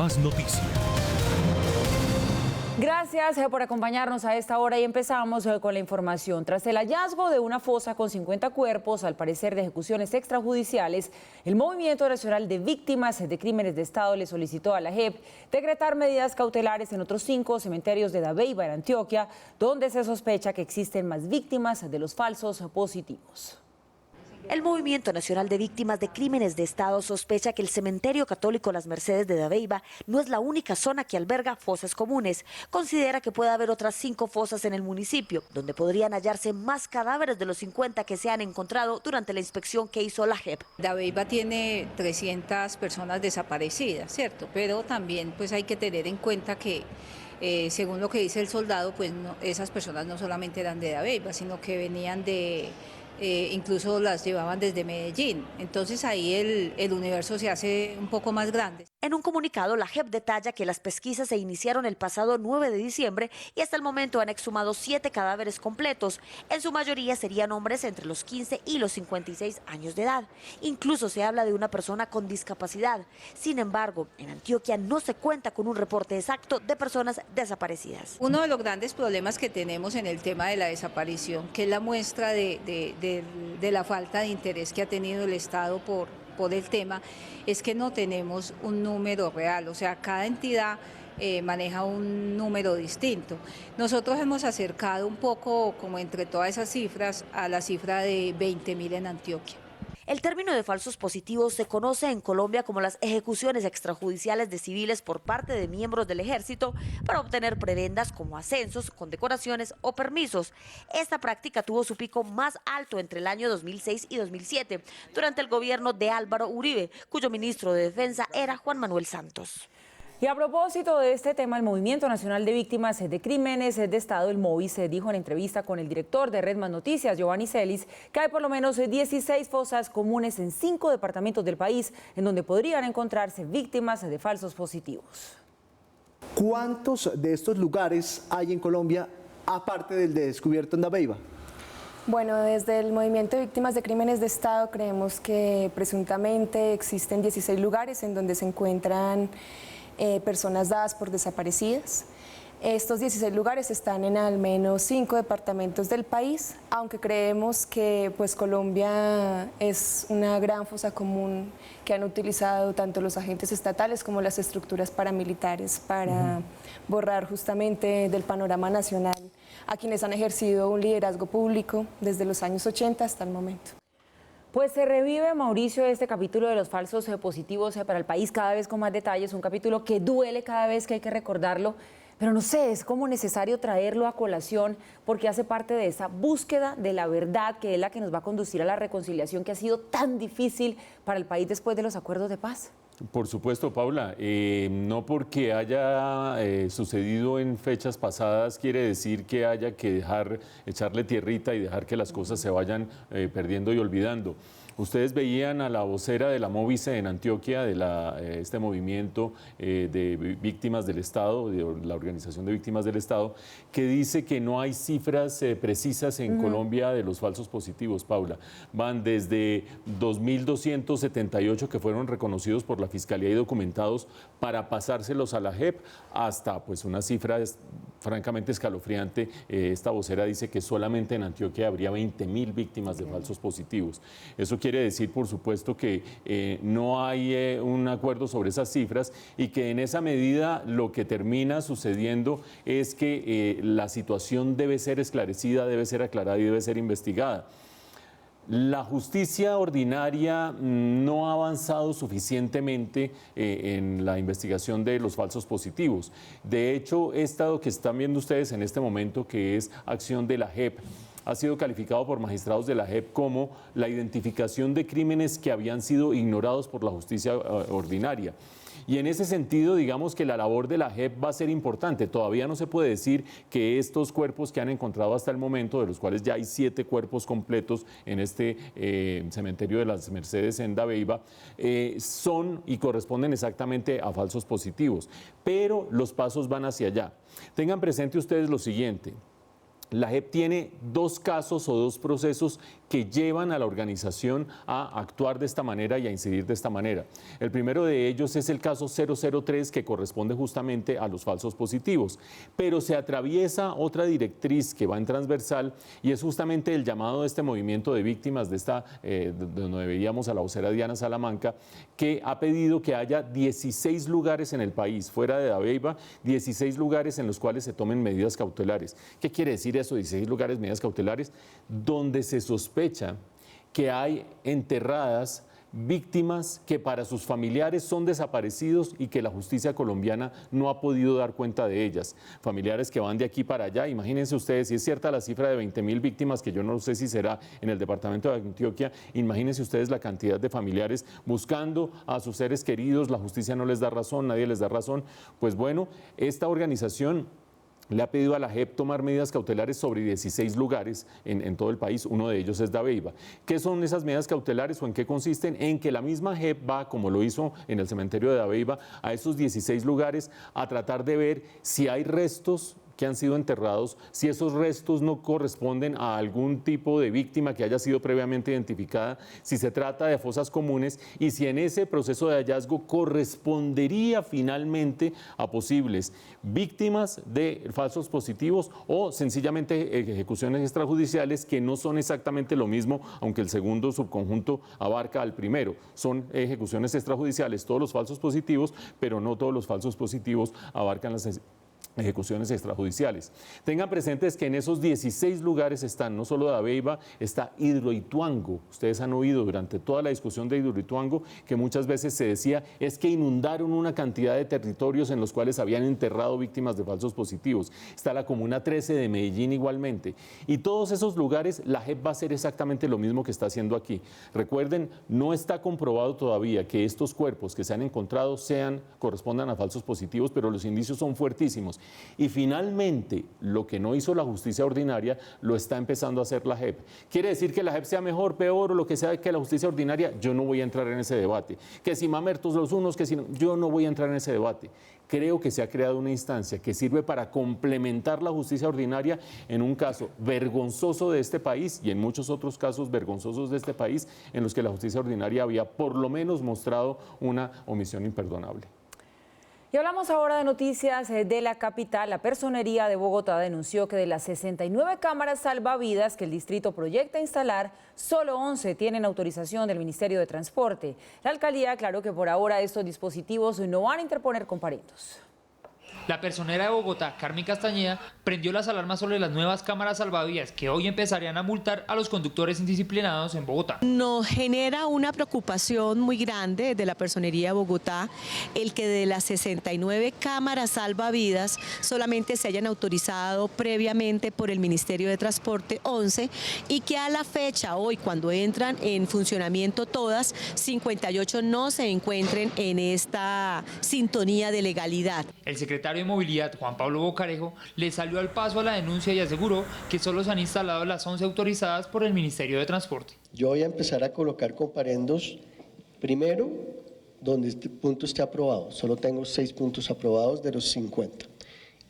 Más Noticias. Gracias por acompañarnos a esta hora y empezamos con la información. Tras el hallazgo de una fosa con 50 cuerpos, al parecer de ejecuciones extrajudiciales, el Movimiento Nacional de Víctimas de Crímenes de Estado le solicitó a la JEP decretar medidas cautelares en otros 5 cementerios de Dabeiba, en Antioquia, donde se sospecha que existen más víctimas de los falsos positivos. El Movimiento Nacional de Víctimas de Crímenes de Estado sospecha que el Cementerio Católico Las Mercedes de Dabeiba no es la única zona que alberga fosas comunes. Considera que puede haber otras 5 fosas en el municipio, donde podrían hallarse más cadáveres de los 50 que se han encontrado durante la inspección que hizo la JEP. Dabeiba tiene 300 personas desaparecidas, ¿cierto? Pero también pues hay que tener en cuenta que según lo que dice el soldado, pues esas personas no solamente eran de Dabeiba, sino que venían de... incluso las llevaban desde Medellín, entonces ahí el universo se hace un poco más grande. En un comunicado, la JEP detalla que las pesquisas se iniciaron el pasado 9 de diciembre y hasta el momento han exhumado 7 cadáveres completos. En su mayoría serían hombres entre los 15 y los 56 años de edad. Incluso se habla de una persona con discapacidad. Sin embargo, en Antioquia no se cuenta con un reporte exacto de personas desaparecidas. Uno de los grandes problemas que tenemos en el tema de la desaparición, que es la muestra de la falta de interés que ha tenido el Estado por el tema, es que no tenemos un número real, o sea, cada entidad maneja un número distinto. Nosotros hemos acercado un poco, como entre todas esas cifras, a la cifra de 20.000 en Antioquia. El término de falsos positivos se conoce en Colombia como las ejecuciones extrajudiciales de civiles por parte de miembros del ejército para obtener prebendas como ascensos, condecoraciones o permisos. Esta práctica tuvo su pico más alto entre el año 2006 y 2007, durante el gobierno de Álvaro Uribe, cuyo ministro de Defensa era Juan Manuel Santos. Y a propósito de este tema, el Movimiento Nacional de Víctimas de Crímenes de Estado, el MOVI, se dijo en entrevista con el director de Red Más Noticias, Giovanni Celis, que hay por lo menos 16 fosas comunes en 5 departamentos del país en donde podrían encontrarse víctimas de falsos positivos. ¿Cuántos de estos lugares hay en Colombia, aparte del descubierto en Dabeiba? Bueno, desde el Movimiento de Víctimas de Crímenes de Estado creemos que presuntamente existen 16 lugares en donde se encuentran personas dadas por desaparecidas. Estos 16 lugares están en al menos 5 departamentos del país, aunque creemos que pues, Colombia es una gran fosa común que han utilizado tanto los agentes estatales como las estructuras paramilitares para borrar justamente del panorama nacional a quienes han ejercido un liderazgo público desde los años 80 hasta el momento. Pues se revive, Mauricio, este capítulo de los falsos positivos para el país cada vez con más detalles, un capítulo que duele cada vez que hay que recordarlo, pero no sé, es como necesario traerlo a colación porque hace parte de esa búsqueda de la verdad que es la que nos va a conducir a la reconciliación que ha sido tan difícil para el país después de los acuerdos de paz. Por supuesto, Paula, no porque haya sucedido en fechas pasadas quiere decir que haya que echarle tierrita y dejar que las cosas se vayan perdiendo y olvidando. Ustedes veían a la vocera de la Móvice en Antioquia, de este movimiento de víctimas del Estado, de la Organización de Víctimas del Estado, que dice que no hay cifras precisas en Colombia de los falsos positivos, Paula. Van desde 2.278 que fueron reconocidos por la Fiscalía y documentados para pasárselos a la JEP, hasta pues una cifra francamente escalofriante. Esta vocera dice que solamente en Antioquia habría 20.000 víctimas de falsos positivos. Eso quiere decir, por supuesto, que no hay un acuerdo sobre esas cifras y que en esa medida lo que termina sucediendo es que la situación debe ser esclarecida, debe ser aclarada y debe ser investigada. La justicia ordinaria no ha avanzado suficientemente en la investigación de los falsos positivos. De hecho, esto que están viendo ustedes en este momento, que es acción de la JEP, ha sido calificado por magistrados de la JEP como la identificación de crímenes que habían sido ignorados por la justicia ordinaria. Y en ese sentido, digamos que la labor de la JEP va a ser importante. Todavía no se puede decir que estos cuerpos que han encontrado hasta el momento, de los cuales ya hay 7 cuerpos completos en este cementerio de las Mercedes en Dabeiba, son y corresponden exactamente a falsos positivos. Pero los pasos van hacia allá. Tengan presente ustedes lo siguiente. la JEP tiene dos casos o dos procesos que llevan a la organización a actuar de esta manera y a incidir de esta manera. El primero de ellos es el caso 003, que corresponde justamente a los falsos positivos, pero se atraviesa otra directriz que va en transversal y es justamente el llamado de este movimiento de víctimas de esta, donde veíamos a la vocera Diana Salamanca, que ha pedido que haya 16 lugares en el país, fuera de Dabeiba, 16 lugares en los cuales se tomen medidas cautelares. ¿Qué quiere decir eso? 16 lugares, medidas cautelares, donde se sospecha que hay enterradas víctimas que para sus familiares son desaparecidos y que la justicia colombiana no ha podido dar cuenta de ellas. Familiares que van de aquí para allá. Imagínense ustedes, si es cierta la cifra de 20.000 víctimas, que yo no sé si será en el departamento de Antioquia, imagínense ustedes la cantidad de familiares buscando a sus seres queridos, la justicia no les da razón, nadie les da razón. Pues bueno, esta organización le ha pedido a la JEP tomar medidas cautelares sobre 16 lugares en todo el país, uno de ellos es Dabeiba. ¿Qué son esas medidas cautelares o en qué consisten? En que la misma JEP va, como lo hizo en el cementerio de Dabeiba, a esos 16 lugares a tratar de ver si hay restos que han sido enterrados, si esos restos no corresponden a algún tipo de víctima que haya sido previamente identificada, si se trata de fosas comunes y si en ese proceso de hallazgo correspondería finalmente a posibles víctimas de falsos positivos o sencillamente ejecuciones extrajudiciales que no son exactamente lo mismo, aunque el segundo subconjunto abarca al primero. Son ejecuciones extrajudiciales todos los falsos positivos, pero no todos los falsos positivos abarcan las ejecuciones extrajudiciales. Tengan presentes que en esos 16 lugares están no solo Dabeiba, está Hidroituango. Ustedes han oído durante toda la discusión de Hidroituango que muchas veces se decía es que inundaron una cantidad de territorios en los cuales habían enterrado víctimas de falsos positivos. Está la Comuna 13 de Medellín igualmente. Y todos esos lugares la JEP va a hacer exactamente lo mismo que está haciendo aquí. Recuerden, no está comprobado todavía que estos cuerpos que se han encontrado correspondan a falsos positivos, pero los indicios son fuertísimos. Y finalmente, lo que no hizo la justicia ordinaria, lo está empezando a hacer la JEP. ¿Quiere decir que la JEP sea mejor, peor o lo que sea que la justicia ordinaria? Yo no voy a entrar en ese debate. Que si mamertos los unos, que si no, yo no voy a entrar en ese debate. Creo que se ha creado una instancia que sirve para complementar la justicia ordinaria en un caso vergonzoso de este país y en muchos otros casos vergonzosos de este país en los que la justicia ordinaria había por lo menos mostrado una omisión imperdonable. Y hablamos ahora de noticias de la capital. La Personería de Bogotá denunció que de las 69 cámaras salvavidas que el distrito proyecta instalar, solo 11 tienen autorización del Ministerio de Transporte. La alcaldía aclaró que por ahora estos dispositivos no van a interponer comparendos. La personera de Bogotá, Carmen Castañeda, prendió las alarmas sobre las nuevas cámaras salvavidas que hoy empezarían a multar a los conductores indisciplinados en Bogotá. Nos genera una preocupación muy grande de la Personería de Bogotá el que de las 69 cámaras salvavidas solamente se hayan autorizado previamente por el Ministerio de Transporte 11 y que a la fecha, hoy cuando entran en funcionamiento todas, 58 no se encuentren en esta sintonía de legalidad. El secretario de Movilidad, Juan Pablo Bocarejo, le salió al paso a la denuncia y aseguró que solo se han instalado las 11 autorizadas por el Ministerio de Transporte. Yo voy a empezar a colocar comparendos, primero, donde este punto esté aprobado. Solo tengo 6 puntos aprobados de los 50.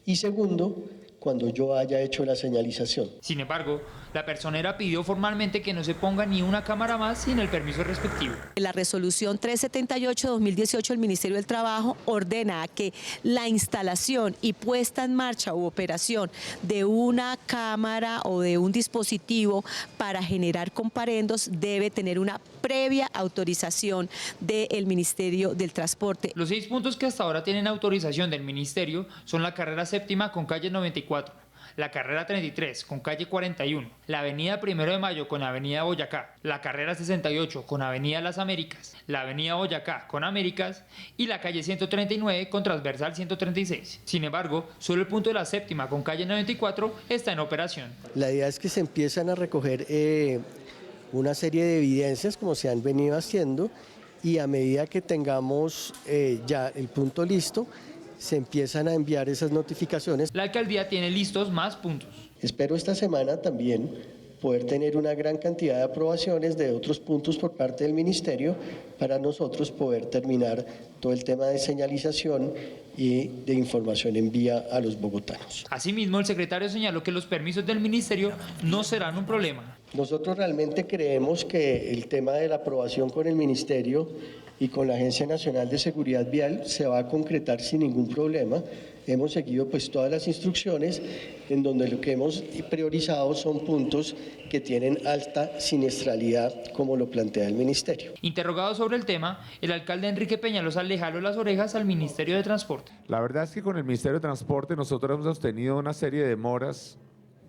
Y segundo, cuando yo haya hecho la señalización. Sin embargo, la personera pidió formalmente que no se ponga ni una cámara más sin el permiso respectivo. La resolución 378-2018 del Ministerio del Trabajo ordena que la instalación y puesta en marcha u operación de una cámara o de un dispositivo para generar comparendos debe tener una previa autorización del Ministerio del Transporte. Los 6 puntos que hasta ahora tienen autorización del Ministerio son la carrera séptima con calle 94, la carrera 33 con calle 41, la avenida 1 de Mayo con avenida Boyacá, la carrera 68 con avenida Las Américas, la avenida Boyacá con Américas y la calle 139 con transversal 136. Sin embargo, solo el punto de la séptima con calle 94 está en operación. La idea es que se empiezan a recoger una serie de evidencias como se han venido haciendo y a medida que tengamos ya el punto listo, se empiezan a enviar esas notificaciones. La alcaldía tiene listos más puntos. Espero esta semana también poder tener una gran cantidad de aprobaciones de otros puntos por parte del Ministerio para nosotros poder terminar todo el tema de señalización y de información en vía a los bogotanos. Asimismo, el secretario señaló que los permisos del ministerio no serán un problema. Nosotros realmente creemos que el tema de la aprobación con el ministerio y con la Agencia Nacional de Seguridad Vial se va a concretar sin ningún problema. Hemos seguido pues todas las instrucciones en donde lo que hemos priorizado son puntos que tienen alta siniestralidad, como lo plantea el ministerio. Interrogado sobre el tema, el alcalde Enrique Peñalosa le jaló las orejas al Ministerio de Transporte. La verdad es que con el Ministerio de Transporte nosotros hemos tenido una serie de demoras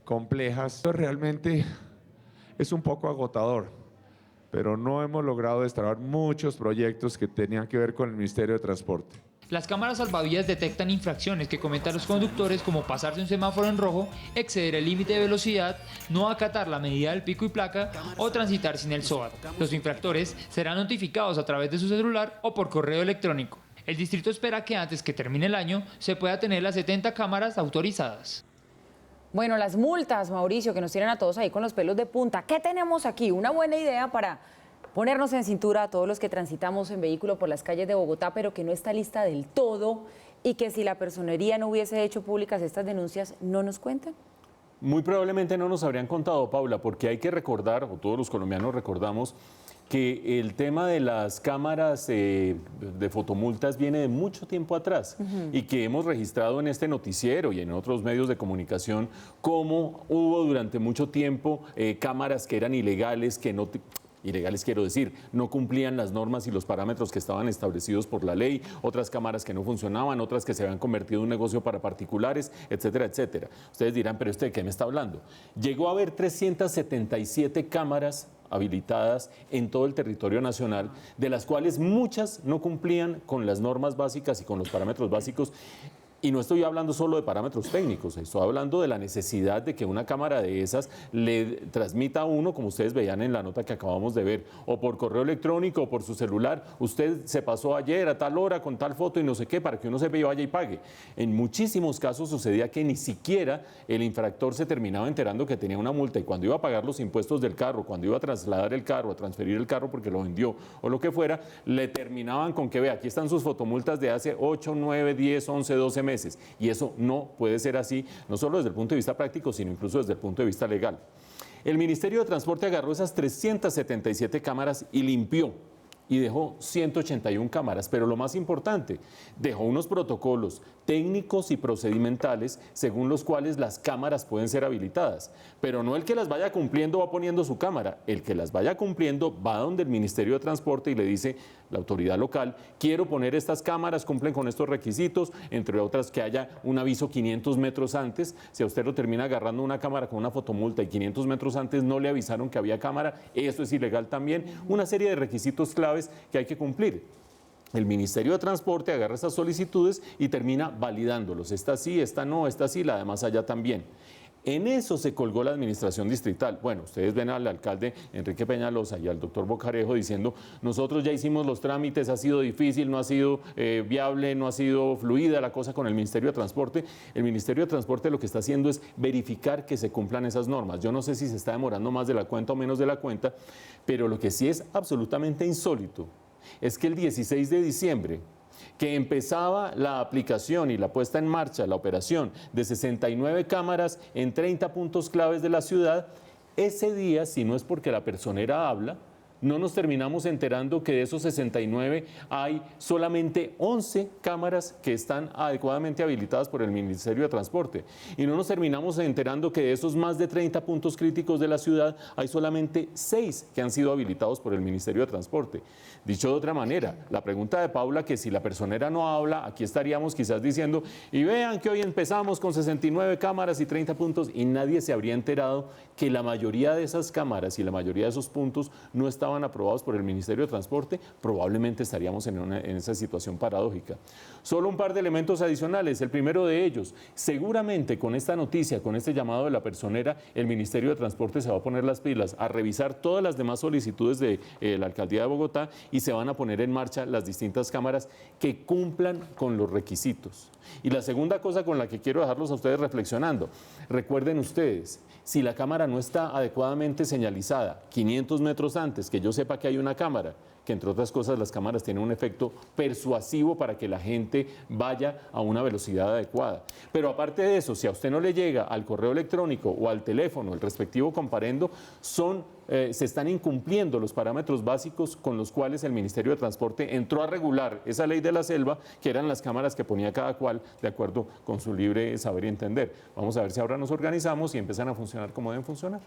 complejas. Realmente es un poco agotador, pero no hemos logrado destrabar muchos proyectos que tenían que ver con el Ministerio de Transporte. Las cámaras salvavidas detectan infracciones que cometen los conductores, como pasarse un semáforo en rojo, exceder el límite de velocidad, no acatar la medida del pico y placa o transitar sin el SOAT. Los infractores serán notificados a través de su celular o por correo electrónico. El distrito espera que antes que termine el año se pueda tener las 70 cámaras autorizadas. Bueno, las multas, Mauricio, que nos tienen a todos ahí con los pelos de punta. ¿Qué tenemos aquí? Una buena idea para ponernos en cintura a todos los que transitamos en vehículo por las calles de Bogotá, pero que no está lista del todo, y que si la personería no hubiese hecho públicas estas denuncias, ¿no nos cuentan? Muy probablemente no nos habrían contado, Paula, porque hay que recordar, o todos los colombianos recordamos, que el tema de las cámaras de fotomultas viene de mucho tiempo atrás y que hemos registrado en este noticiero y en otros medios de comunicación cómo hubo durante mucho tiempo cámaras que eran ilegales, que no... Ilegales quiero decir, no cumplían las normas y los parámetros que estaban establecidos por la ley, otras cámaras que no funcionaban, otras que se habían convertido en un negocio para particulares, etcétera, etcétera. Ustedes dirán, pero ¿de qué me está hablando? Llegó a haber 377 cámaras habilitadas en todo el territorio nacional, de las cuales muchas no cumplían con las normas básicas y con los parámetros básicos. Y no estoy hablando solo de parámetros técnicos, estoy hablando de la necesidad de que una cámara de esas le transmita a uno, como ustedes veían en la nota que acabamos de ver, o por correo electrónico o por su celular, usted se pasó ayer a tal hora con tal foto y no sé qué, para que uno se vaya y pague. En muchísimos casos sucedía que ni siquiera el infractor se terminaba enterando que tenía una multa, y cuando iba a pagar los impuestos del carro, cuando iba a trasladar el carro, a transferir el carro porque lo vendió o lo que fuera, le terminaban con que, vea, aquí están sus fotomultas de hace 8, 9, 10, 11, 12 meses. Y eso no puede ser así, no solo desde el punto de vista práctico, sino incluso desde el punto de vista legal. El Ministerio de Transporte agarró esas 377 cámaras y limpió, y dejó 181 cámaras, pero lo más importante, dejó unos protocolos técnicos y procedimentales según los cuales las cámaras pueden ser habilitadas, pero no el que las vaya cumpliendo va poniendo su cámara, el que las vaya cumpliendo va donde el Ministerio de Transporte y le dice, la autoridad local, quiero poner estas cámaras, cumplen con estos requisitos, entre otras que haya un aviso 500 metros antes. Si a usted lo termina agarrando una cámara con una fotomulta y 500 metros antes no le avisaron que había cámara, eso es ilegal también. Una serie de requisitos claves que hay que cumplir. El Ministerio de Transporte agarra esas solicitudes y termina validándolos. Esta sí, esta no, esta sí, la de más allá también. En eso se colgó la administración distrital. Bueno, ustedes ven al alcalde Enrique Peñalosa y al doctor Bocarejo diciendo, nosotros ya hicimos los trámites, ha sido difícil, no ha sido viable, no ha sido fluida la cosa con el Ministerio de Transporte. El Ministerio de Transporte lo que está haciendo es verificar que se cumplan esas normas. Yo no sé si se está demorando más de la cuenta o menos de la cuenta, pero lo que sí es absolutamente insólito es que el 16 de diciembre, que empezaba la aplicación y la puesta en marcha, la operación de 69 cámaras en 30 puntos claves de la ciudad, ese día, si no es porque la personera habla, no nos terminamos enterando que de esos 69 hay solamente 11 cámaras que están adecuadamente habilitadas por el Ministerio de Transporte. Y no nos terminamos enterando que de esos más de 30 puntos críticos de la ciudad hay solamente 6 que han sido habilitados por el Ministerio de Transporte. Dicho de otra manera, la pregunta de Paula, que si la personera no habla, aquí estaríamos quizás diciendo, y vean que hoy empezamos con 69 cámaras y 30 puntos, y nadie se habría enterado que la mayoría de esas cámaras y la mayoría de esos puntos no estaban aprobados por el Ministerio de Transporte. Probablemente estaríamos en esa situación paradójica. Solo un par de elementos adicionales. El primero de ellos, seguramente con esta noticia, con este llamado de la personera, el Ministerio de Transporte se va a poner las pilas a revisar todas las demás solicitudes de la Alcaldía de Bogotá y se van a poner en marcha las distintas cámaras que cumplan con los requisitos. Y la segunda cosa con la que quiero dejarlos a ustedes reflexionando, recuerden ustedes, si la cámara no está adecuadamente señalizada 500 metros antes, que yo sepa que hay una cámara, que entre otras cosas las cámaras tienen un efecto persuasivo para que la gente vaya a una velocidad adecuada. Pero aparte de eso, si a usted no le llega al correo electrónico o al teléfono el respectivo comparendo, se están incumpliendo los parámetros básicos con los cuales el Ministerio de Transporte entró a regular esa ley de la selva, que eran las cámaras que ponía cada cual de acuerdo con su libre saber y entender. Vamos a ver si ahora nos organizamos y empiezan a funcionar como deben funcionar.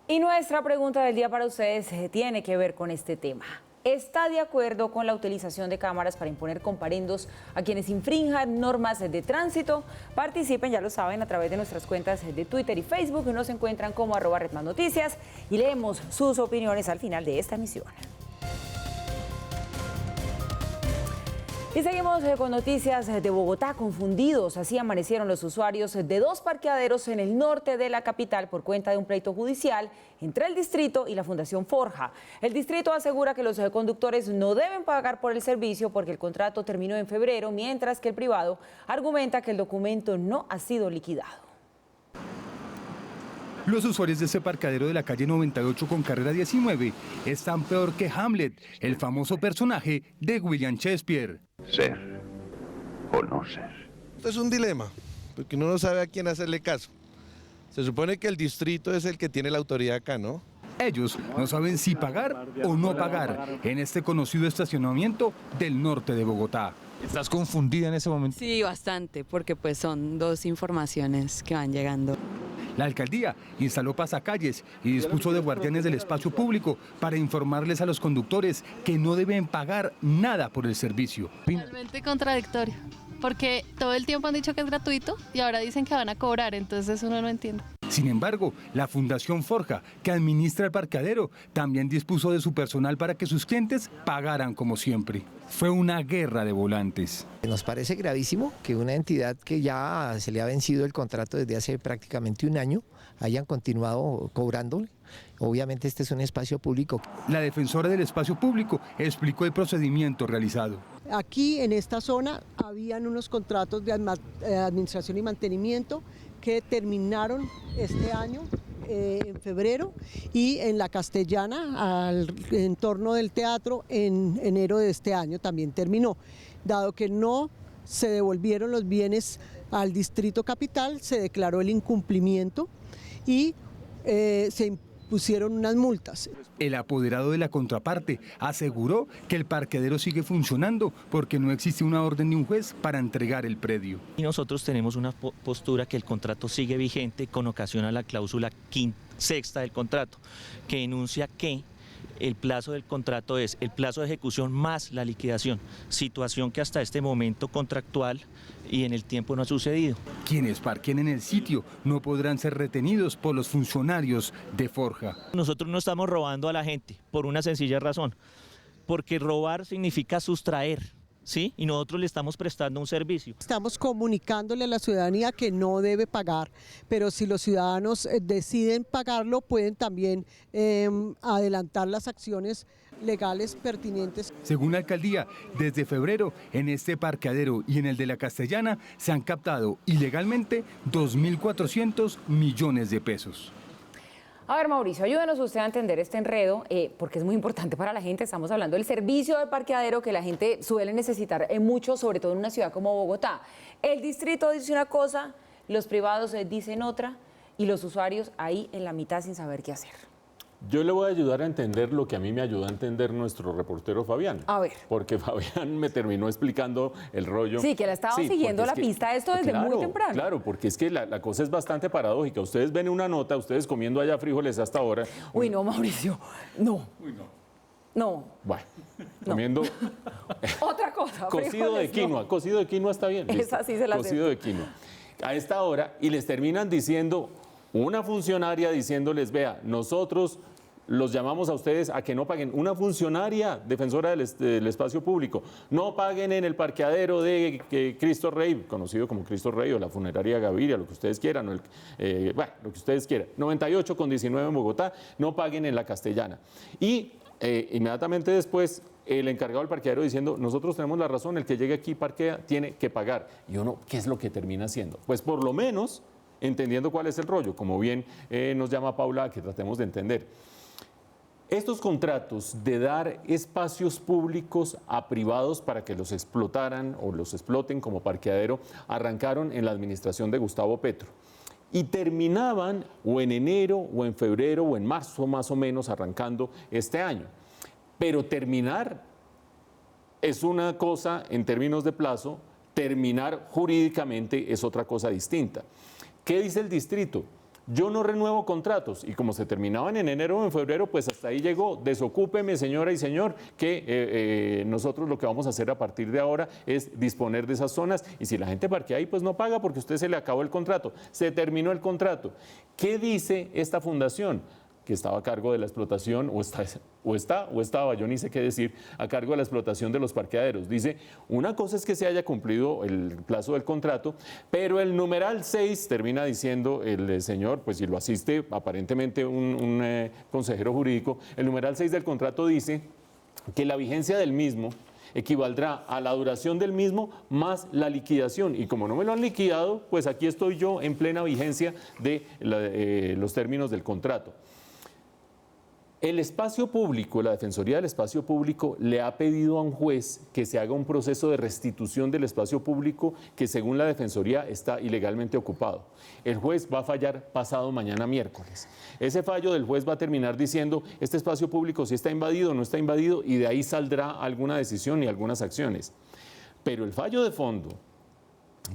Y nuestra pregunta del día para ustedes tiene que ver con este tema. ¿Está de acuerdo con la utilización de cámaras para imponer comparendos a quienes infrinjan normas de tránsito? Participen, ya lo saben, a través de nuestras cuentas de Twitter y Facebook. Nos encuentran como @redmandnoticias y leemos sus opiniones al final de esta emisión. Y seguimos con noticias de Bogotá. Confundidos, así amanecieron los usuarios de 2 parqueaderos en el norte de la capital por cuenta de un pleito judicial entre el distrito y la Fundación Forja. El distrito asegura que los conductores no deben pagar por el servicio porque el contrato terminó en febrero, mientras que el privado argumenta que el documento no ha sido liquidado. Los usuarios de ese parqueadero de la calle 98 con carrera 19 están peor que Hamlet, el famoso personaje de William Shakespeare. Ser o no ser. Esto es un dilema, porque uno no sabe a quién hacerle caso. Se supone que el distrito es el que tiene la autoridad acá, ¿no? Ellos no saben si pagar o no pagar en este conocido estacionamiento del norte de Bogotá. ¿Estás confundida en ese momento? Sí, bastante, porque pues son 2 informaciones que van llegando. La alcaldía instaló pasacalles y dispuso de guardianes del espacio público para informarles a los conductores que no deben pagar nada por el servicio. Realmente contradictorio, porque todo el tiempo han dicho que es gratuito y ahora dicen que van a cobrar, entonces uno no entiende. Sin embargo, la Fundación Forja, que administra el parqueadero, también dispuso de su personal para que sus clientes pagaran como siempre. Fue una guerra de volantes. Nos parece gravísimo que una entidad que ya se le ha vencido el contrato desde hace prácticamente un año hayan continuado cobrando. Obviamente este es un espacio público. La defensora del espacio público explicó el procedimiento realizado. Aquí en esta zona habían unos contratos de administración y mantenimiento que terminaron este año en febrero, y en la Castellana, al entorno del teatro, en enero de este año también terminó. Dado que no se devolvieron los bienes al Distrito Capital, se declaró el incumplimiento y se impusieron unas multas. El apoderado de la contraparte aseguró que el parqueadero sigue funcionando porque no existe una orden de un juez para entregar el predio. Y nosotros tenemos una postura que el contrato sigue vigente con ocasión a la cláusula sexta del contrato, que enuncia que el plazo del contrato es el plazo de ejecución más la liquidación, situación que hasta este momento contractual y en el tiempo no ha sucedido. Quienes parquen en el sitio no podrán ser retenidos por los funcionarios de Forja. Nosotros no estamos robando a la gente por una sencilla razón, porque robar significa sustraer, ¿sí? Y nosotros le estamos prestando un servicio. Estamos comunicándole a la ciudadanía que no debe pagar, pero si los ciudadanos deciden pagarlo, pueden también adelantar las acciones legales pertinentes. Según la alcaldía, desde febrero en este parqueadero y en el de la Castellana se han captado ilegalmente 2.400 millones de pesos. A ver, Mauricio, ayúdenos usted a entender este enredo, porque es muy importante para la gente. Estamos hablando del servicio del parqueadero que la gente suele necesitar mucho, sobre todo en una ciudad como Bogotá. El distrito dice una cosa, los privados dicen otra y los usuarios ahí en la mitad sin saber qué hacer. Yo le voy a ayudar a entender lo que a mí me ayudó a entender nuestro reportero Fabián. A ver. Porque Fabián me terminó explicando el rollo. Sí, que le estaba siguiendo la pista esto desde muy temprano. Claro, porque es que la cosa es bastante paradójica. Ustedes ven una nota, ustedes comiendo allá frijoles hasta ahora. Uy, no, Mauricio, no. Uy, no. No. Bueno, comiendo... Otra cosa. Cocido de quinoa. No. Cocido de quinoa está bien. Esa sí se la Cocido de quinoa. A esta hora, y les terminan diciendo, una funcionaria diciéndoles, vea, nosotros los llamamos a ustedes a que no paguen. Una funcionaria defensora del espacio público, no paguen en el parqueadero de Cristo Rey, conocido como Cristo Rey, o la funeraria Gaviria, lo que ustedes quieran, o bueno, lo que ustedes quieran. 98 con 19 en Bogotá, no paguen en la Castellana. Y inmediatamente después, el encargado del parqueadero diciendo, nosotros tenemos la razón, el que llegue aquí parquea, tiene que pagar. Y uno, ¿qué es lo que termina haciendo? Pues por lo menos, entendiendo cuál es el rollo, como bien nos llama Paula, que tratemos de entender. Estos contratos de dar espacios públicos a privados para que los explotaran o los exploten como parqueadero arrancaron en la administración de Gustavo Petro y terminaban o en enero o en febrero o en marzo más o menos arrancando este año. Pero terminar es una cosa en términos de plazo, terminar jurídicamente es otra cosa distinta. ¿Qué dice el distrito? Yo no renuevo contratos y como se terminaban en enero o en febrero, pues hasta ahí llegó. Desocúpeme, señora y señor, que nosotros lo que vamos a hacer a partir de ahora es disponer de esas zonas y si la gente parquea ahí, pues no paga porque a usted se le acabó el contrato, se terminó el contrato. ¿Qué dice esta fundación? Que estaba a cargo de la explotación, o estaba, yo ni sé qué decir, a cargo de la explotación de los parqueaderos. Dice, una cosa es que se haya cumplido el plazo del contrato, pero el numeral 6, termina diciendo el señor, pues si lo asiste aparentemente un consejero jurídico, el numeral 6 del contrato dice que la vigencia del mismo equivaldrá a la duración del mismo más la liquidación. Y como no me lo han liquidado, pues aquí estoy yo en plena vigencia de los términos del contrato. El espacio público, la Defensoría del Espacio Público le ha pedido a un juez que se haga un proceso de restitución del espacio público que según la Defensoría está ilegalmente ocupado. El juez va a fallar pasado mañana miércoles. Ese fallo del juez va a terminar diciendo este espacio público si está invadido o no está invadido y de ahí saldrá alguna decisión y algunas acciones. Pero el fallo de fondo,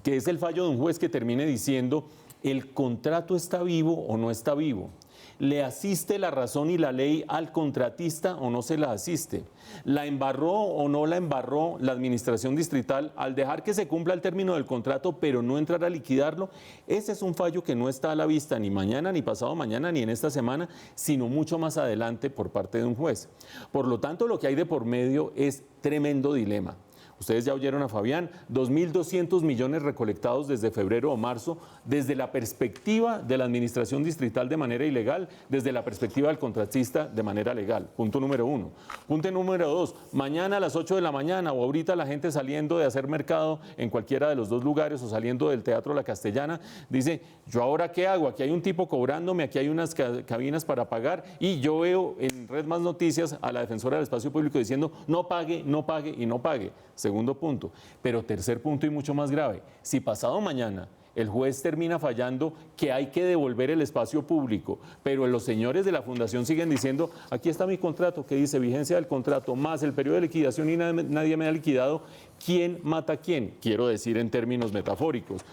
que es el fallo de un juez que termine diciendo el contrato está vivo o no está vivo, ¿le asiste la razón y la ley al contratista o no se la asiste? ¿La embarró o no la embarró la administración distrital al dejar que se cumpla el término del contrato pero no entrar a liquidarlo? Ese es un fallo que no está a la vista ni mañana, ni pasado mañana, ni en esta semana, sino mucho más adelante por parte de un juez. Por lo tanto, lo que hay de por medio es tremendo dilema. Ustedes ya oyeron a Fabián, 2.200 millones recolectados desde febrero o marzo, desde la perspectiva de la administración distrital de manera ilegal, desde la perspectiva del contratista de manera legal. Punto número 1. Punto número 2, mañana a las 8 de la mañana o ahorita la gente saliendo de hacer mercado en cualquiera de los dos lugares o saliendo del Teatro La Castellana, dice, ¿yo ahora qué hago? Aquí hay un tipo cobrándome, aquí hay unas cabinas para pagar y yo veo en Red Más Noticias a la defensora del espacio público diciendo, no pague, no pague y no pague. Segundo punto. Pero tercer punto y mucho más grave, si pasado mañana el juez termina fallando que hay que devolver el espacio público, pero los señores de la fundación siguen diciendo, aquí está mi contrato que dice vigencia del contrato más el periodo de liquidación y nadie me ha liquidado, ¿quién mata a quién? Quiero decir en términos metafóricos.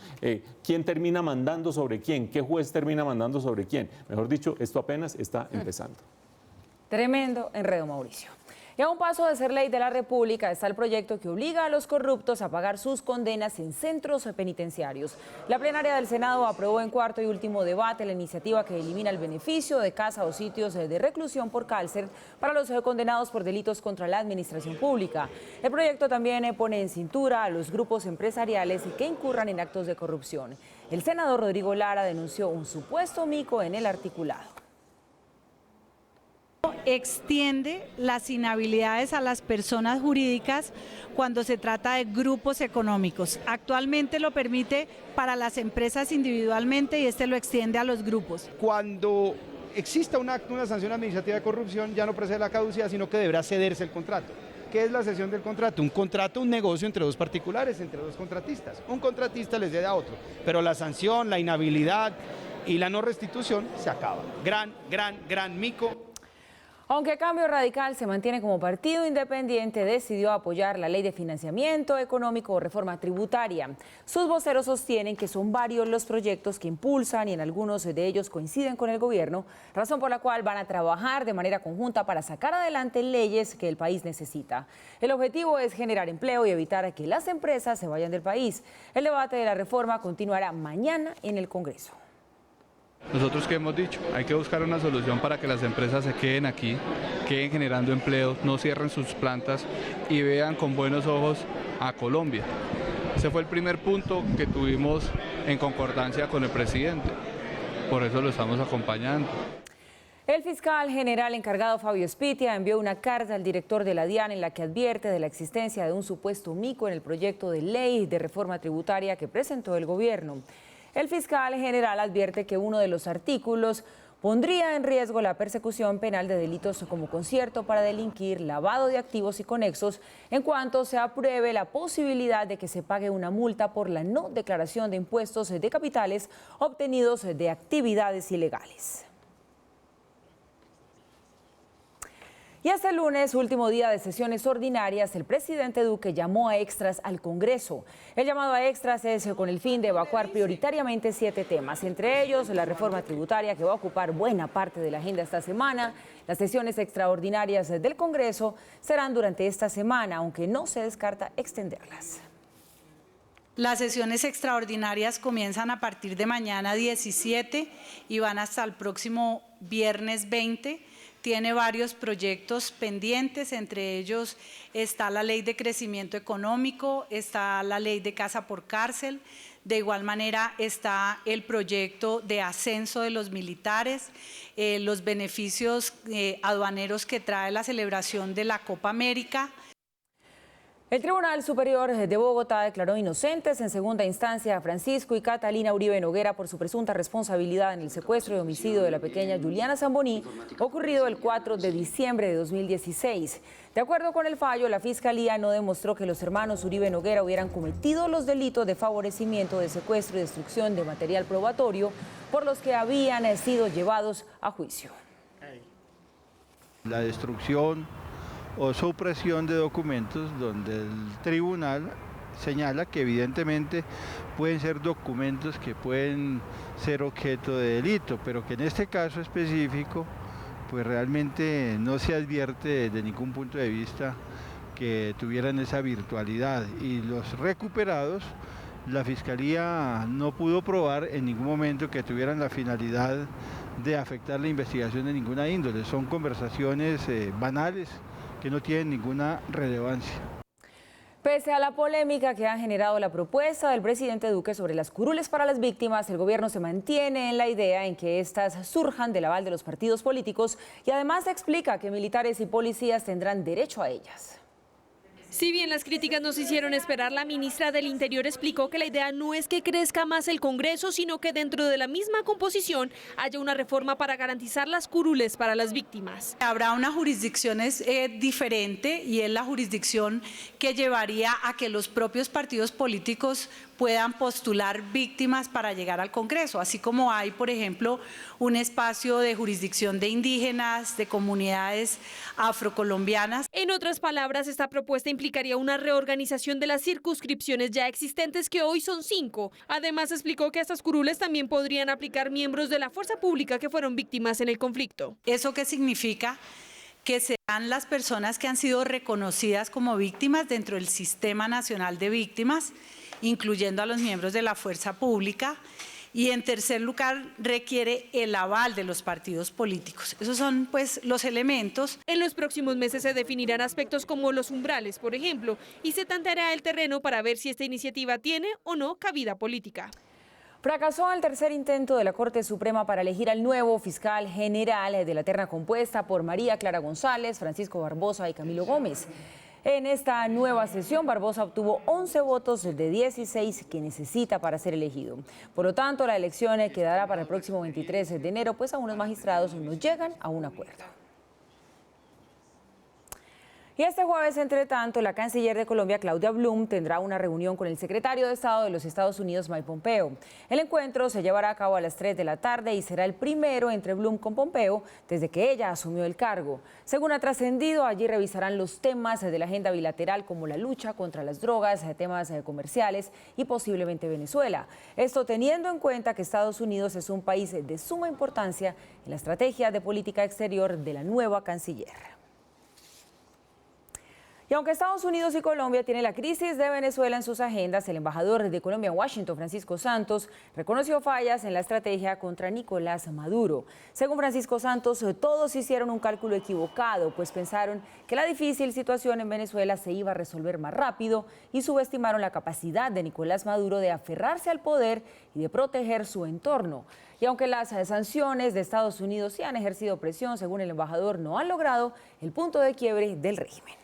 ¿Quién termina mandando sobre quién? ¿Qué juez termina mandando sobre quién? Mejor dicho, esto apenas está empezando. Tremendo enredo, Mauricio. Y a un paso de ser ley de la República está el proyecto que obliga a los corruptos a pagar sus condenas en centros penitenciarios. La plenaria del Senado aprobó en cuarto y último debate la iniciativa que elimina el beneficio de casa o sitios de reclusión por cárcel para los condenados por delitos contra la administración pública. El proyecto también pone en cintura a los grupos empresariales que incurran en actos de corrupción. El senador Rodrigo Lara denunció un supuesto mico en el articulado. Extiende las inhabilidades a las personas jurídicas cuando se trata de grupos económicos. Actualmente lo permite para las empresas individualmente y este lo extiende a los grupos. Cuando exista un acto, una sanción administrativa de corrupción, ya no procede la caducidad, sino que deberá cederse el contrato. ¿Qué es la cesión del contrato? Un contrato, un negocio entre dos particulares, entre dos contratistas. Un contratista les cede a otro, pero la sanción, la inhabilidad y la no restitución se acaba. Gran mico. Aunque Cambio Radical se mantiene como partido independiente, decidió apoyar la ley de financiamiento económico o reforma tributaria. Sus voceros sostienen que son varios los proyectos que impulsan y en algunos de ellos coinciden con el gobierno, razón por la cual van a trabajar de manera conjunta para sacar adelante leyes que el país necesita. El objetivo es generar empleo y evitar que las empresas se vayan del país. El debate de la reforma continuará mañana en el Congreso. Nosotros que hemos dicho, hay que buscar una solución para que las empresas se queden aquí, queden generando empleo, no cierren sus plantas y vean con buenos ojos a Colombia. Ese fue el primer punto que tuvimos en concordancia con el presidente, por eso lo estamos acompañando. El fiscal general encargado Fabio Spitia envió una carta al director de la DIAN en la que advierte de la existencia de un supuesto mico en el proyecto de ley de reforma tributaria que presentó el gobierno. El fiscal general advierte que uno de los artículos pondría en riesgo la persecución penal de delitos como concierto para delinquir, lavado de activos y conexos, en cuanto se apruebe la posibilidad de que se pague una multa por la no declaración de impuestos de capitales obtenidos de actividades ilegales. Y este lunes, último día de sesiones ordinarias, el presidente Duque llamó a extras al Congreso. El llamado a extras es con el fin de evacuar prioritariamente 7 temas, entre ellos la reforma tributaria que va a ocupar buena parte de la agenda esta semana. Las sesiones extraordinarias del Congreso serán durante esta semana, aunque no se descarta extenderlas. Las sesiones extraordinarias comienzan a partir de mañana 17 y van hasta el próximo viernes 20. Tiene varios proyectos pendientes, entre ellos está la ley de crecimiento económico, está la ley de casa por cárcel, de igual manera está el proyecto de ascenso de los militares, los beneficios aduaneros que trae la celebración de la Copa América. El Tribunal Superior de Bogotá declaró inocentes en segunda instancia a Francisco y Catalina Uribe Noguera por su presunta responsabilidad en el secuestro y homicidio de la pequeña Juliana Zamboní, ocurrido el 4 de diciembre de 2016. De acuerdo con el fallo, la Fiscalía no demostró que los hermanos Uribe Noguera hubieran cometido los delitos de favorecimiento de secuestro y destrucción de material probatorio por los que habían sido llevados a juicio. La destrucción o supresión de documentos donde el tribunal señala que evidentemente pueden ser documentos que pueden ser objeto de delito, pero que en este caso específico pues realmente no se advierte de ningún punto de vista que tuvieran esa virtualidad, y los recuperados, la Fiscalía no pudo probar en ningún momento que tuvieran la finalidad de afectar la investigación de ninguna índole. Son conversaciones banales que no tienen ninguna relevancia. Pese a la polémica que ha generado la propuesta del presidente Duque sobre las curules para las víctimas, el gobierno se mantiene en la idea en que estas surjan del aval de los partidos políticos y además explica que militares y policías tendrán derecho a ellas. Si bien las críticas no se hicieron esperar, la ministra del Interior explicó que la idea no es que crezca más el Congreso, sino que dentro de la misma composición haya una reforma para garantizar las curules para las víctimas. Habrá una jurisdicción diferente, y es la jurisdicción que llevaría a que los propios partidos políticos puedan postular víctimas para llegar al Congreso, así como hay, por ejemplo, un espacio de jurisdicción de indígenas, de comunidades afrocolombianas. En otras palabras, esta propuesta implicaría una reorganización de las circunscripciones ya existentes, que hoy son 5. Además, explicó que a estas curules también podrían aplicar miembros de la fuerza pública que fueron víctimas en el conflicto. ¿Eso qué significa? Que serán las personas que han sido reconocidas como víctimas dentro del Sistema Nacional de Víctimas, incluyendo a los miembros de la fuerza pública, y en tercer lugar requiere el aval de los partidos políticos. Esos son pues los elementos. En los próximos meses se definirán aspectos como los umbrales, por ejemplo, y se tanteará el terreno para ver si esta iniciativa tiene o no cabida política. Fracasó el tercer intento de la Corte Suprema para elegir al nuevo fiscal general de la terna compuesta por María Clara González, Francisco Barbosa y Camilo Gómez. En esta nueva sesión, Barbosa obtuvo 11 votos de 16 que necesita para ser elegido. Por lo tanto, la elección quedará para el próximo 23 de enero, pues algunos magistrados no llegan a un acuerdo. Y este jueves, entre tanto, la canciller de Colombia, Claudia Blum, tendrá una reunión con el secretario de Estado de los Estados Unidos, Mike Pompeo. El encuentro se llevará a cabo a las 3 de la tarde y será el primero entre Blum con Pompeo desde que ella asumió el cargo. Según ha trascendido, allí revisarán los temas de la agenda bilateral como la lucha contra las drogas, temas comerciales y posiblemente Venezuela. Esto teniendo en cuenta que Estados Unidos es un país de suma importancia en la estrategia de política exterior de la nueva canciller. Y aunque Estados Unidos y Colombia tienen la crisis de Venezuela en sus agendas, el embajador de Colombia en Washington, Francisco Santos, reconoció fallas en la estrategia contra Nicolás Maduro. Según Francisco Santos, todos hicieron un cálculo equivocado, pues pensaron que la difícil situación en Venezuela se iba a resolver más rápido y subestimaron la capacidad de Nicolás Maduro de aferrarse al poder y de proteger su entorno. Y aunque las sanciones de Estados Unidos sí han ejercido presión, según el embajador, no han logrado el punto de quiebre del régimen.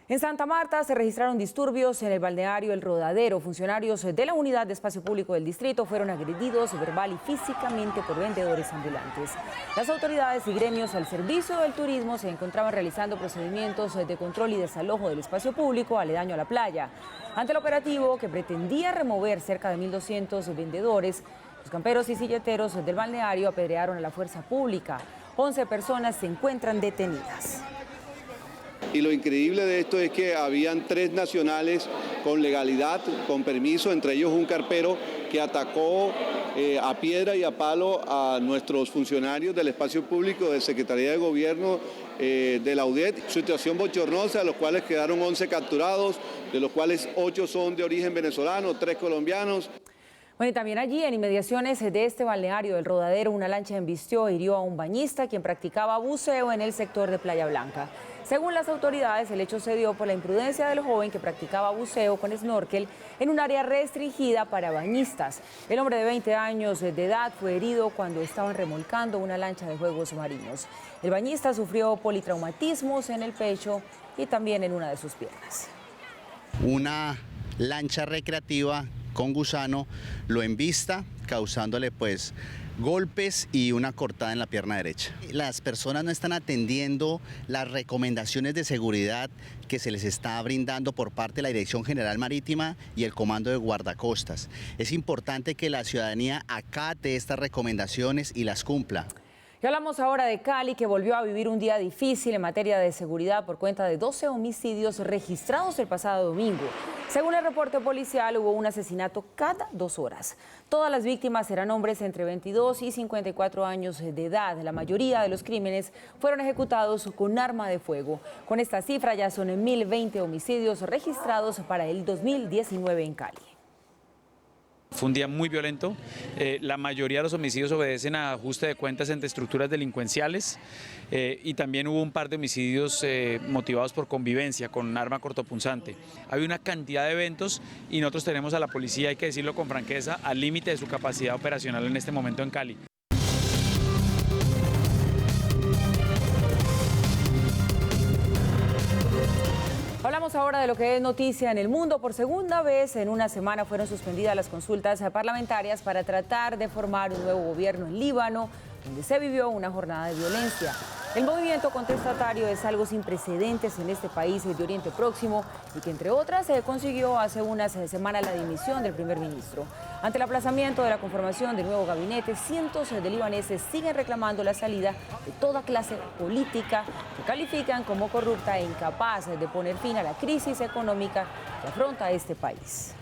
En Santa Marta se registraron disturbios en el balneario El Rodadero. Funcionarios de la Unidad de Espacio Público del distrito fueron agredidos verbal y físicamente por vendedores ambulantes. Las autoridades y gremios al servicio del turismo se encontraban realizando procedimientos de control y desalojo del espacio público aledaño a la playa. Ante el operativo que pretendía remover cerca de 1.200 vendedores, los camperos y silleteros del balneario apedrearon a la fuerza pública. 11 personas se encuentran detenidas. Y lo increíble de esto es que habían 3 nacionales con legalidad, con permiso, entre ellos un carpero que atacó a piedra y a palo a nuestros funcionarios del espacio público, de Secretaría de Gobierno, de la UDET. Situación bochornosa, de los cuales quedaron 11 capturados, de los cuales 8 son de origen venezolano, 3 colombianos. Bueno, y también allí, en inmediaciones de este balneario del Rodadero, una lancha embistió e hirió a un bañista quien practicaba buceo en el sector de Playa Blanca. Según las autoridades, el hecho se dio por la imprudencia del joven que practicaba buceo con snorkel en un área restringida para bañistas. El hombre de 20 años de edad fue herido cuando estaban remolcando una lancha de juegos marinos. El bañista sufrió politraumatismos en el pecho y también en una de sus piernas. Una lancha recreativa con gusano lo embista, causándole pues golpes y una cortada en la pierna derecha. Las personas no están atendiendo las recomendaciones de seguridad que se les está brindando por parte de la Dirección General Marítima y el Comando de Guardacostas. Es importante que la ciudadanía acate estas recomendaciones y las cumpla. Y hablamos ahora de Cali, que volvió a vivir un día difícil en materia de seguridad por cuenta de 12 homicidios registrados el pasado domingo. Según el reporte policial, hubo un asesinato cada 2 horas. Todas las víctimas eran hombres entre 22 y 54 años de edad. La mayoría de los crímenes fueron ejecutados con arma de fuego. Con esta cifra ya son 1.020 homicidios registrados para el 2019 en Cali. Fue un día muy violento. La mayoría de los homicidios obedecen a ajuste de cuentas entre estructuras delincuenciales y también hubo un par de homicidios motivados por convivencia con arma cortopunzante. Hay una cantidad de eventos y nosotros tenemos a la policía, hay que decirlo con franqueza, al límite de su capacidad operacional en este momento en Cali. Hablamos ahora de lo que es noticia en el mundo. Por segunda vez en una semana fueron suspendidas las consultas parlamentarias para tratar de formar un nuevo gobierno en Líbano, donde se vivió una jornada de violencia. El movimiento contestatario es algo sin precedentes en este país de Oriente Próximo y que, entre otras, consiguió hace unas semanas la dimisión del primer ministro. Ante el aplazamiento de la conformación del nuevo gabinete, cientos de libaneses siguen reclamando la salida de toda clase política que califican como corrupta e incapaz de poner fin a la crisis económica que afronta este país.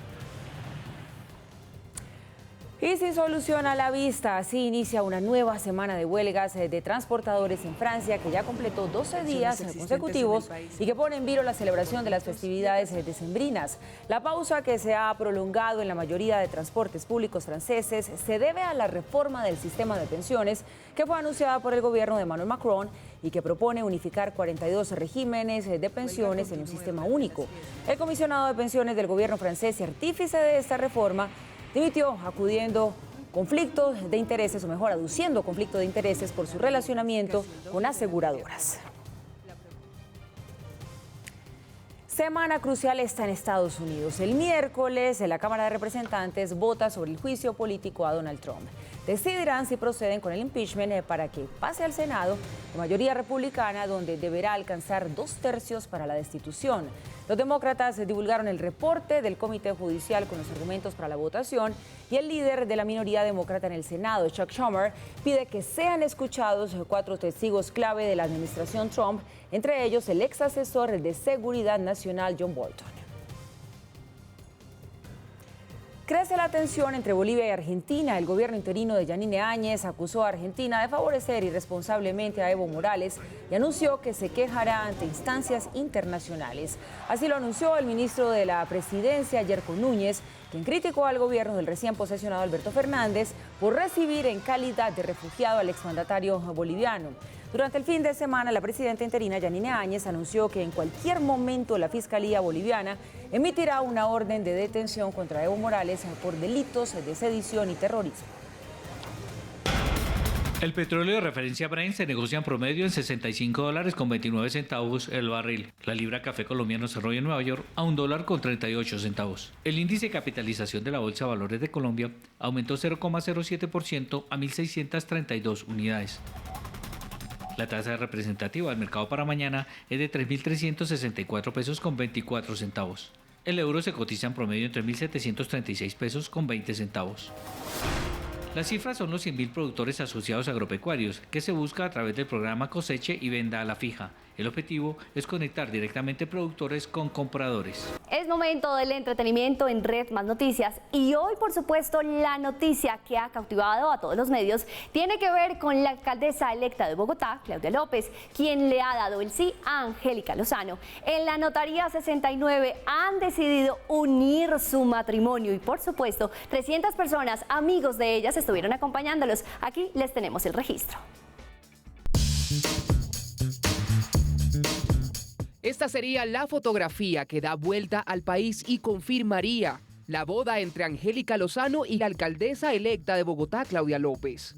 Y sin solución a la vista, así inicia una nueva semana de huelgas de transportadores en Francia, que ya completó 12 días consecutivos y que pone en vilo la celebración de las festividades decembrinas. La pausa, que se ha prolongado en la mayoría de transportes públicos franceses, se debe a la reforma del sistema de pensiones que fue anunciada por el gobierno de Emmanuel Macron y que propone unificar 42 regímenes de pensiones en un sistema único. El comisionado de pensiones del gobierno francés y artífice de esta reforma dimitió aduciendo conflicto de intereses por su relacionamiento con aseguradoras. Semana crucial está en Estados Unidos. El miércoles, la Cámara de Representantes vota sobre el juicio político a Donald Trump. Decidirán si proceden con el impeachment para que pase al Senado, de mayoría republicana, donde deberá alcanzar 2/3 para la destitución. Los demócratas divulgaron el reporte del Comité Judicial con los argumentos para la votación y el líder de la minoría demócrata en el Senado, Chuck Schumer, pide que sean escuchados 4 testigos clave de la administración Trump, entre ellos el ex asesor de Seguridad Nacional, John Bolton. Crece la tensión entre Bolivia y Argentina. El gobierno interino de Yanine Áñez acusó a Argentina de favorecer irresponsablemente a Evo Morales y anunció que se quejará ante instancias internacionales. Así lo anunció el ministro de la Presidencia, Yerko Núñez, quien criticó al gobierno del recién posesionado Alberto Fernández por recibir en calidad de refugiado al exmandatario boliviano. Durante el fin de semana, la presidenta interina Yanine Áñez anunció que en cualquier momento la Fiscalía boliviana emitirá una orden de detención contra Evo Morales por delitos de sedición y terrorismo. El petróleo de referencia Brent se negocia en promedio en $65.29 el barril. La libra café colombiano cerró en Nueva York a $1.38. El índice de capitalización de la Bolsa de Valores de Colombia aumentó 0,07% a 1.632 unidades. La tasa representativa del mercado para mañana es de 3.364 pesos con 24 centavos. El euro se cotiza en promedio en 3.736 pesos con 20 centavos. Las cifras son los 100.000 productores asociados agropecuarios que se busca a través del programa Coseche y Venda a la Fija. El objetivo es conectar directamente productores con compradores. Es momento del entretenimiento en Red Más Noticias y hoy, por supuesto, la noticia que ha cautivado a todos los medios tiene que ver con la alcaldesa electa de Bogotá, Claudia López, quien le ha dado el sí a Angélica Lozano. En la Notaría 69 han decidido unir su matrimonio y, por supuesto, 300 personas, amigos de ellas, estuvieron acompañándolos. Aquí les tenemos el registro. Esta sería la fotografía que da vuelta al país y confirmaría la boda entre Angélica Lozano y la alcaldesa electa de Bogotá, Claudia López.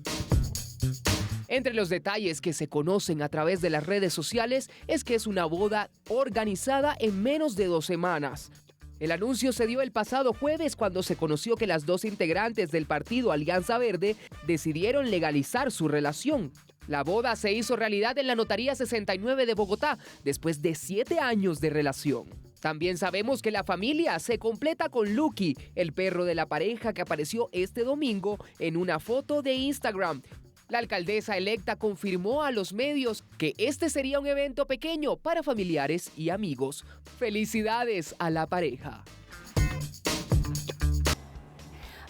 Entre los detalles que se conocen a través de las redes sociales es que es una boda organizada en menos de 2 semanas. El anuncio se dio el pasado jueves cuando se conoció que las 2 integrantes del partido Alianza Verde decidieron legalizar su relación. La boda se hizo realidad en la Notaría 69 de Bogotá después de 7 años de relación. También sabemos que la familia se completa con Lucky, el perro de la pareja que apareció este domingo en una foto de Instagram. La alcaldesa electa confirmó a los medios que este sería un evento pequeño para familiares y amigos. ¡Felicidades a la pareja!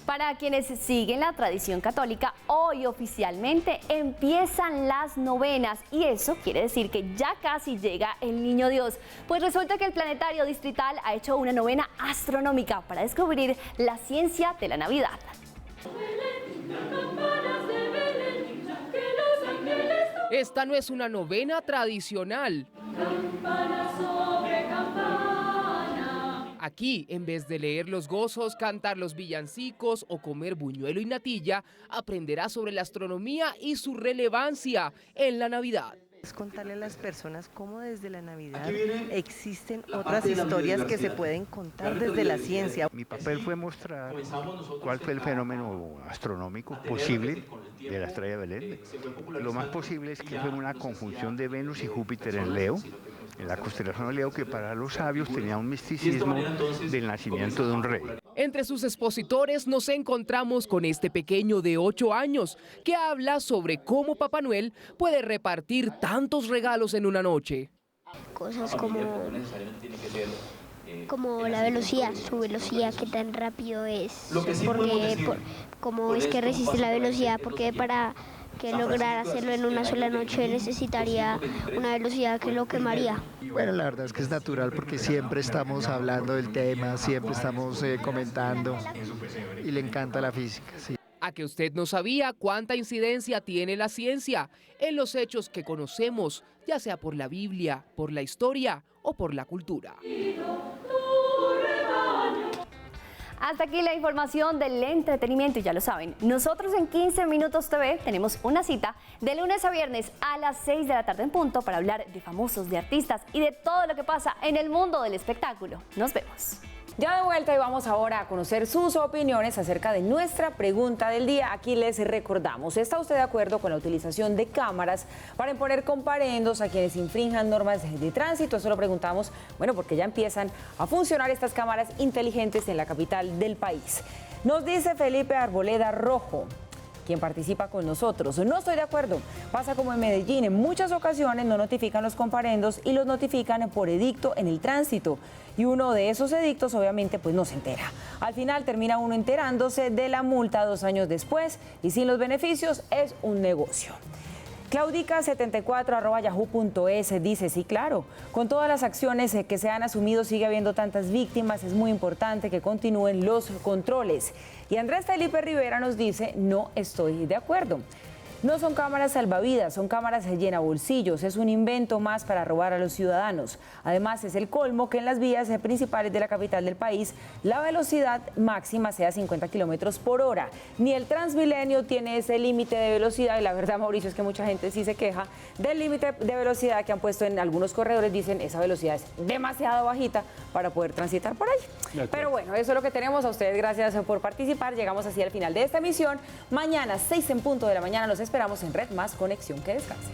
Para quienes siguen la tradición católica, hoy oficialmente empiezan las novenas y eso quiere decir que ya casi llega el Niño Dios. Pues resulta que el Planetario Distrital ha hecho una novena astronómica para descubrir la ciencia de la Navidad. Esta no es una novena tradicional. Aquí, en vez de leer los gozos, cantar los villancicos o comer buñuelo y natilla, aprenderá sobre la astronomía y su relevancia en la Navidad. Es contarle a las personas cómo desde la Navidad existen otras historias que se pueden contar desde la ciencia. Mi papel fue mostrar cuál fue el fenómeno astronómico posible de la estrella de Belén. Lo más posible es que fue una conjunción de Venus y Júpiter en Leo, en la constelación de Leo, que para los sabios tenía un misticismo del nacimiento de un rey. Entre sus expositores nos encontramos con este pequeño de 8 años que habla sobre cómo Papá Noel puede repartir tantos regalos en una noche. Cosas como la velocidad, su velocidad, qué tan rápido es, cómo es que resiste la velocidad, porque para que lograr hacerlo en una sola noche necesitaría una velocidad que lo quemaría. Bueno, la verdad es que es natural porque siempre estamos hablando del tema, siempre estamos comentando y le encanta la física. Sí. ¿A que usted no sabía cuánta incidencia tiene la ciencia en los hechos que conocemos, ya sea por la Biblia, por la historia o por la cultura? Hasta aquí la información del entretenimiento y ya lo saben, nosotros en 15 Minutos TV tenemos una cita de lunes a viernes a las 6 de la tarde en punto para hablar de famosos, de artistas y de todo lo que pasa en el mundo del espectáculo. Nos vemos. Ya de vuelta y vamos ahora a conocer sus opiniones acerca de nuestra pregunta del día. Aquí les recordamos, ¿está usted de acuerdo con la utilización de cámaras para imponer comparendos a quienes infrinjan normas de tránsito? Eso lo preguntamos, bueno, porque ya empiezan a funcionar estas cámaras inteligentes en la capital del país. Nos dice Felipe Arboleda Rojo, quien participa con nosotros. No estoy de acuerdo. Pasa como en Medellín, en muchas ocasiones no notifican los comparendos y los notifican por edicto en el tránsito. Y uno de esos edictos obviamente pues no se entera. Al final termina uno enterándose de la multa 2 años después y sin los beneficios es un negocio. Claudica74@yahoo.es dice, sí, claro, con todas las acciones que se han asumido sigue habiendo tantas víctimas, es muy importante que continúen los controles. Y Andrés Felipe Rivera nos dice, no estoy de acuerdo. No son cámaras salvavidas, son cámaras llena bolsillos. Es un invento más para robar a los ciudadanos. Además, es el colmo que en las vías principales de la capital del país la velocidad máxima sea 50 kilómetros por hora. Ni el Transmilenio tiene ese límite de velocidad. Y la verdad, Mauricio, es que mucha gente sí se queja del límite de velocidad que han puesto en algunos corredores. Dicen esa velocidad es demasiado bajita para poder transitar por ahí. Pero bueno, eso es lo que tenemos. A ustedes gracias por participar. Llegamos así al final de esta emisión. Mañana, 6 en punto de la mañana, los esperamos en Red Más Conexión. Que descanse.